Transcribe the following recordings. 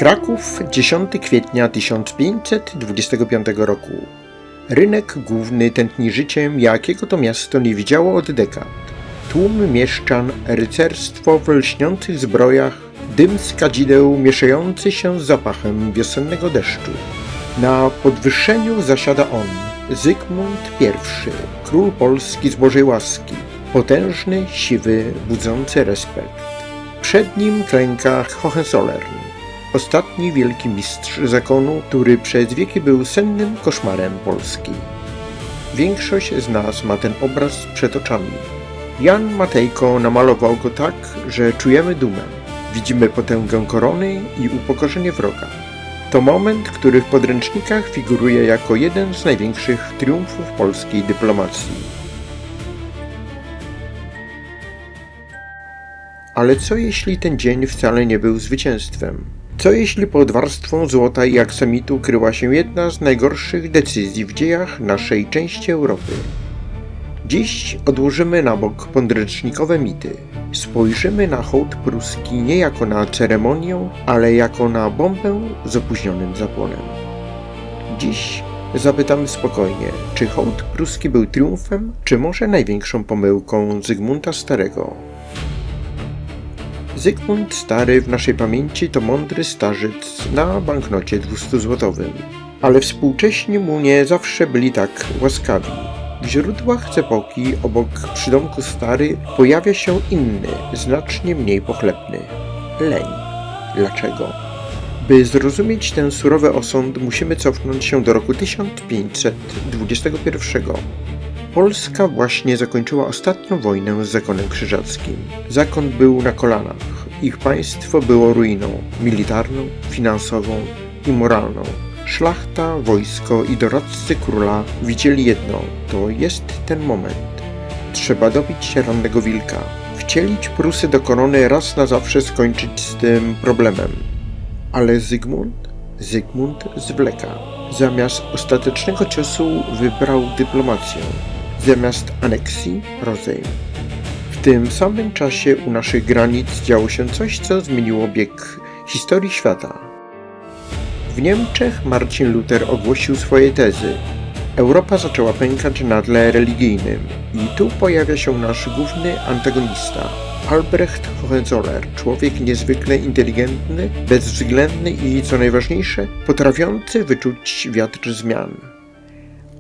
Kraków, 10 kwietnia 1525 roku. Rynek główny tętni życiem, jakiego to miasto nie widziało od dekad. Tłum mieszczan, rycerstwo w lśniących zbrojach, dym z kadzideł mieszający się z zapachem wiosennego deszczu. Na podwyższeniu zasiada on, Zygmunt I, król Polski z Bożej łaski, potężny, siwy, budzący respekt. Przed nim klęka Hohenzollern, ostatni wielki mistrz zakonu, który przez wieki był sennym koszmarem Polski. Większość z nas ma ten obraz przed oczami. Jan Matejko namalował go tak, że czujemy dumę. Widzimy potęgę korony i upokorzenie wroga. To moment, który w podręcznikach figuruje jako jeden z największych triumfów polskiej dyplomacji. Ale co jeśli ten dzień wcale nie był zwycięstwem? Co jeśli pod warstwą złota i aksamitu kryła się jedna z najgorszych decyzji w dziejach naszej części Europy? Dziś odłożymy na bok podręcznikowe mity. Spojrzymy na hołd pruski nie jako na ceremonię, ale jako na bombę z opóźnionym zapłonem. Dziś zapytamy spokojnie, czy hołd pruski był triumfem, czy może największą pomyłką Zygmunta Starego? Zygmunt Stary w naszej pamięci to mądry starzec na banknocie 200-złotowym, ale współcześni mu nie zawsze byli tak łaskawi. W źródłach z epoki obok przydomku Stary pojawia się inny, znacznie mniej pochlebny – leń. Dlaczego? By zrozumieć ten surowy osąd, musimy cofnąć się do roku 1521. Polska właśnie zakończyła ostatnią wojnę z zakonem krzyżackim. Zakon był na kolanach. Ich państwo było ruiną militarną, finansową i moralną. Szlachta, wojsko i doradcy króla widzieli jedno – to jest ten moment. Trzeba dobić rannego wilka, wcielić Prusy do korony, raz na zawsze skończyć z tym problemem. Ale Zygmunt zwleka. Zamiast ostatecznego ciosu wybrał dyplomację. Zamiast aneksji – rozejm. W tym samym czasie u naszych granic działo się coś, co zmieniło bieg historii świata. W Niemczech Marcin Luter ogłosił swoje tezy. Europa zaczęła pękać na tle religijnym i tu pojawia się nasz główny antagonista. Albrecht Hohenzollern, człowiek niezwykle inteligentny, bezwzględny i, co najważniejsze, potrafiący wyczuć wiatr zmian.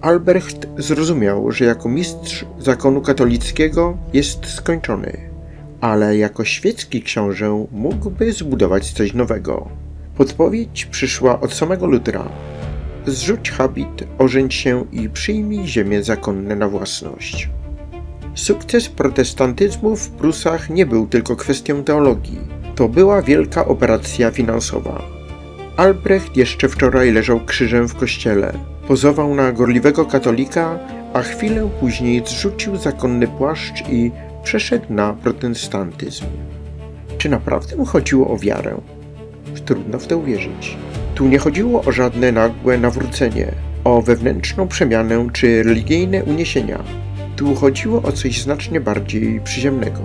Albrecht zrozumiał, że jako mistrz zakonu katolickiego jest skończony, ale jako świecki książę mógłby zbudować coś nowego. Podpowiedź przyszła od samego Lutera. Zrzuć habit, ożeń się i przyjmij ziemię zakonne na własność. Sukces protestantyzmu w Prusach nie był tylko kwestią teologii. To była wielka operacja finansowa. Albrecht jeszcze wczoraj leżał krzyżem w kościele. Pozował na gorliwego katolika, a chwilę później zrzucił zakonny płaszcz i przeszedł na protestantyzm. Czy naprawdę mu chodziło o wiarę? Trudno w to uwierzyć. Tu nie chodziło o żadne nagłe nawrócenie, o wewnętrzną przemianę czy religijne uniesienia. Tu chodziło o coś znacznie bardziej przyziemnego.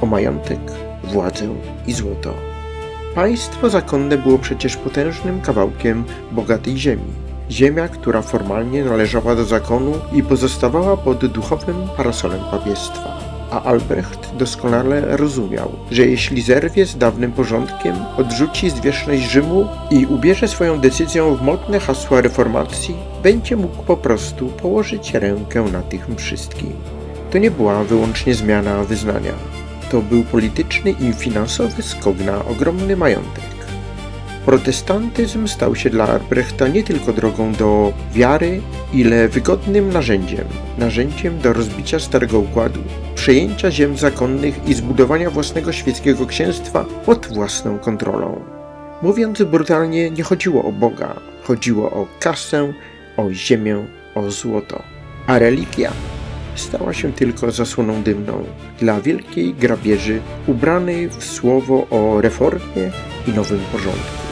O majątek, władzę i złoto. Państwo zakonne było przecież potężnym kawałkiem bogatej ziemi. Ziemia, która formalnie należała do zakonu i pozostawała pod duchowym parasolem papiestwa. A Albrecht doskonale rozumiał, że jeśli zerwie z dawnym porządkiem, odrzuci zwierzchność Rzymu i ubierze swoją decyzją w modne hasła reformacji, będzie mógł po prostu położyć rękę na tym wszystkim. To nie była wyłącznie zmiana wyznania. To był polityczny i finansowy skok na ogromny majątek. Protestantyzm stał się dla Albrechta nie tylko drogą do wiary, ile wygodnym narzędziem do rozbicia starego układu, przejęcia ziem zakonnych i zbudowania własnego świeckiego księstwa pod własną kontrolą. Mówiąc brutalnie, nie chodziło o Boga, chodziło o kasę, o ziemię, o złoto. A religia stała się tylko zasłoną dymną dla wielkiej grabieży ubranej w słowo o reformie i nowym porządku.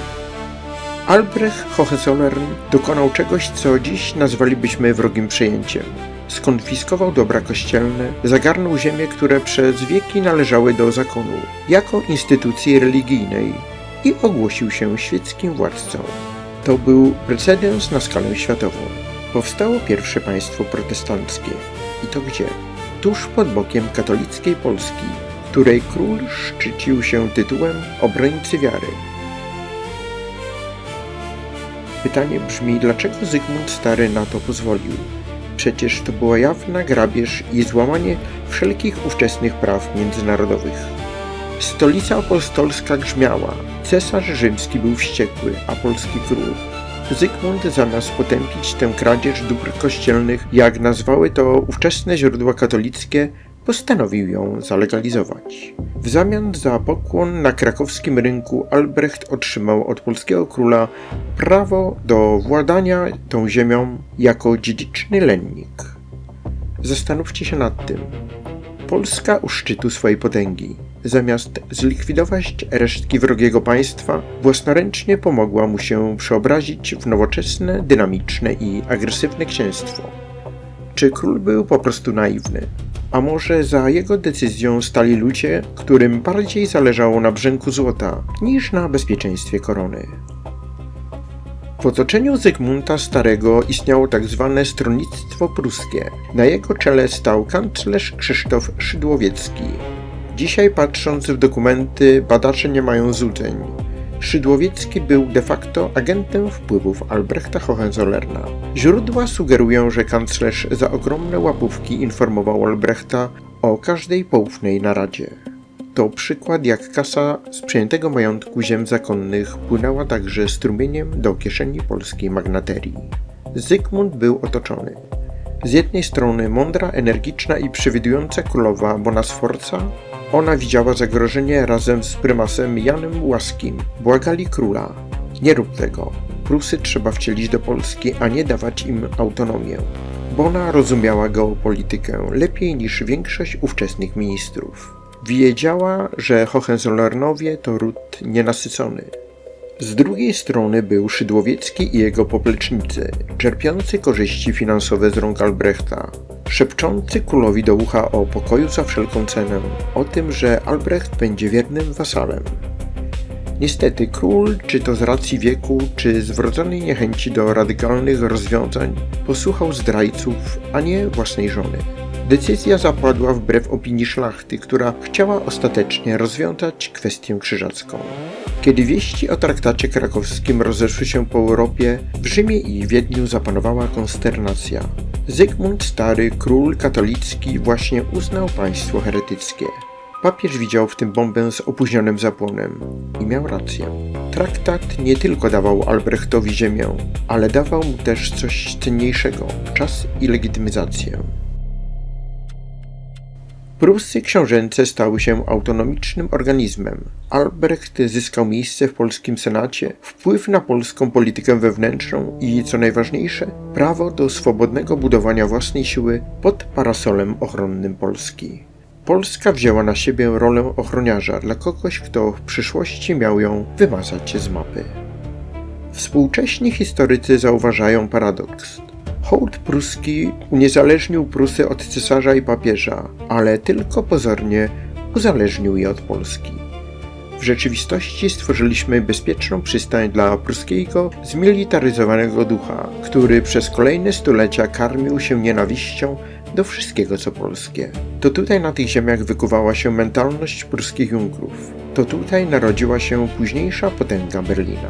Albrecht Hohenzollern dokonał czegoś, co dziś nazwalibyśmy wrogim przejęciem. Skonfiskował dobra kościelne, zagarnął ziemie, które przez wieki należały do zakonu, jako instytucji religijnej i ogłosił się świeckim władcą. To był precedens na skalę światową. Powstało pierwsze państwo protestanckie. I to gdzie? Tuż pod bokiem katolickiej Polski, której król szczycił się tytułem obrońcy wiary. Pytanie brzmi, dlaczego Zygmunt Stary na to pozwolił? Przecież to była jawna grabież i złamanie wszelkich ówczesnych praw międzynarodowych. Stolica apostolska grzmiała, cesarz rzymski był wściekły, a polski król. Zygmunt zamiast potępić tę kradzież dóbr kościelnych, jak nazwały to ówczesne źródła katolickie, postanowił ją zalegalizować. W zamian za pokłon na krakowskim rynku Albrecht otrzymał od polskiego króla prawo do władania tą ziemią jako dziedziczny lennik. Zastanówcie się nad tym. Polska u szczytu swojej potęgi, zamiast zlikwidować resztki wrogiego państwa, własnoręcznie pomogła mu się przeobrazić w nowoczesne, dynamiczne i agresywne księstwo. Czy król był po prostu naiwny? A może za jego decyzją stali ludzie, którym bardziej zależało na brzęku złota niż na bezpieczeństwie korony? W otoczeniu Zygmunta Starego istniało tzw. stronnictwo pruskie. Na jego czele stał kanclerz Krzysztof Szydłowiecki. Dzisiaj, patrząc w dokumenty, badacze nie mają złudzeń. Szydłowiecki był de facto agentem wpływów Albrechta Hohenzollerna. Źródła sugerują, że kanclerz za ogromne łapówki informował Albrechta o każdej poufnej naradzie. To przykład, jak kasa z przejętego majątku ziem zakonnych płynęła także strumieniem do kieszeni polskiej magnaterii. Zygmunt był otoczony. Z jednej strony mądra, energiczna i przewidująca królowa Bona Sforza. Ona widziała zagrożenie razem z prymasem Janem Łaskim. Błagali króla: nie rób tego. Prusy trzeba wcielić do Polski, a nie dawać im autonomię. Bona rozumiała geopolitykę lepiej niż większość ówczesnych ministrów. Wiedziała, że Hohenzollernowie to ród nienasycony. Z drugiej strony był Szydłowiecki i jego poplecznicy, czerpiący korzyści finansowe z rąk Albrechta, szepczący królowi do ucha o pokoju za wszelką cenę, o tym, że Albrecht będzie wiernym wasalem. Niestety król, czy to z racji wieku, czy z wrodzonej niechęci do radykalnych rozwiązań, posłuchał zdrajców, a nie własnej żony. Decyzja zapadła wbrew opinii szlachty, która chciała ostatecznie rozwiązać kwestię krzyżacką. Kiedy wieści o traktacie krakowskim rozeszły się po Europie, w Rzymie i Wiedniu zapanowała konsternacja. Zygmunt Stary, król katolicki, właśnie uznał państwo heretyckie. Papież widział w tym bombę z opóźnionym zapłonem i miał rację. Traktat nie tylko dawał Albrechtowi ziemię, ale dawał mu też coś cenniejszego – czas i legitymizację. Prusy książęce stały się autonomicznym organizmem. Albrecht zyskał miejsce w polskim senacie, wpływ na polską politykę wewnętrzną i, co najważniejsze, prawo do swobodnego budowania własnej siły pod parasolem ochronnym Polski. Polska wzięła na siebie rolę ochroniarza dla kogoś, kto w przyszłości miał ją wymazać z mapy. Współcześni historycy zauważają paradoks. Hołd pruski uniezależnił Prusy od cesarza i papieża, ale tylko pozornie uzależnił je od Polski. W rzeczywistości stworzyliśmy bezpieczną przystań dla pruskiego, zmilitaryzowanego ducha, który przez kolejne stulecia karmił się nienawiścią do wszystkiego, co polskie. To tutaj na tych ziemiach wykuwała się mentalność pruskich Junkrów. To tutaj narodziła się późniejsza potęga Berlina.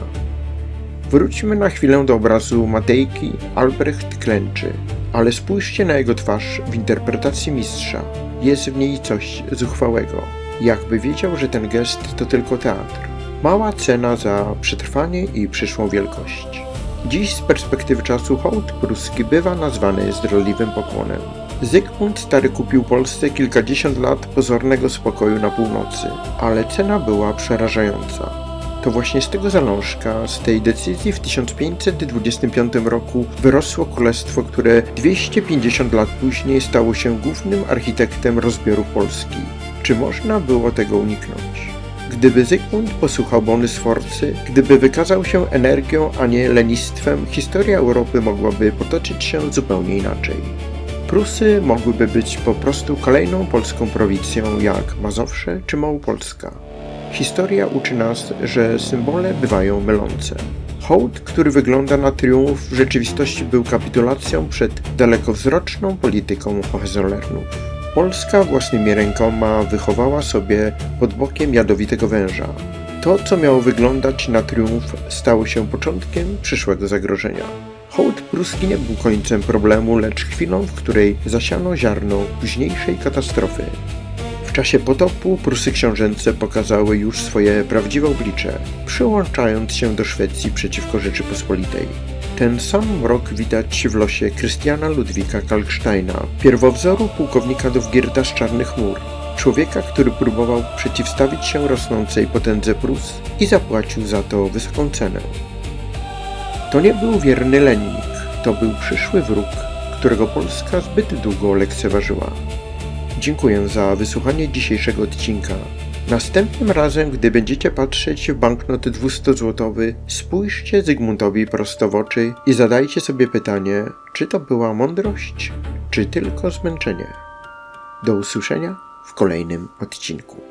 Wróćmy na chwilę do obrazu Matejki. Albrecht klęczy, ale spójrzcie na jego twarz w interpretacji mistrza. Jest w niej coś zuchwałego, jakby wiedział, że ten gest to tylko teatr. Mała cena za przetrwanie i przyszłą wielkość. Dziś z perspektywy czasu hołd pruski bywa nazwany zdradliwym pokłonem. Zygmunt Stary kupił Polsce kilkadziesiąt lat pozornego spokoju na północy, ale cena była przerażająca. To właśnie z tego zalążka, z tej decyzji w 1525 roku wyrosło królestwo, które 250 lat później stało się głównym architektem rozbiorów Polski. Czy można było tego uniknąć? Gdyby Zygmunt posłuchał Bony Sforcy, gdyby wykazał się energią, a nie lenistwem, historia Europy mogłaby potoczyć się zupełnie inaczej. Prusy mogłyby być po prostu kolejną polską prowincją jak Mazowsze czy Małopolska. Historia uczy nas, że symbole bywają mylące. Hołd, który wygląda na triumf, w rzeczywistości był kapitulacją przed dalekowzroczną polityką Hohenzollernów. Polska własnymi rękoma wychowała sobie pod bokiem jadowitego węża. To, co miało wyglądać na triumf, stało się początkiem przyszłego zagrożenia. Hołd pruski nie był końcem problemu, lecz chwilą, w której zasiano ziarno późniejszej katastrofy. W czasie potopu Prusy książęce pokazały już swoje prawdziwe oblicze, przyłączając się do Szwecji przeciwko Rzeczypospolitej. Ten sam mrok widać w losie Krystiana Ludwika Kalksteina, pierwowzoru pułkownika Dowgirda z Czarnych Mur, człowieka, który próbował przeciwstawić się rosnącej potędze Prus i zapłacił za to wysoką cenę. To nie był wierny lennik, to był przyszły wróg, którego Polska zbyt długo lekceważyła. Dziękuję za wysłuchanie dzisiejszego odcinka. Następnym razem, gdy będziecie patrzeć w banknot 200-złotowy, spójrzcie Zygmuntowi prosto w oczy i zadajcie sobie pytanie, czy to była mądrość, czy tylko zmęczenie. Do usłyszenia w kolejnym odcinku.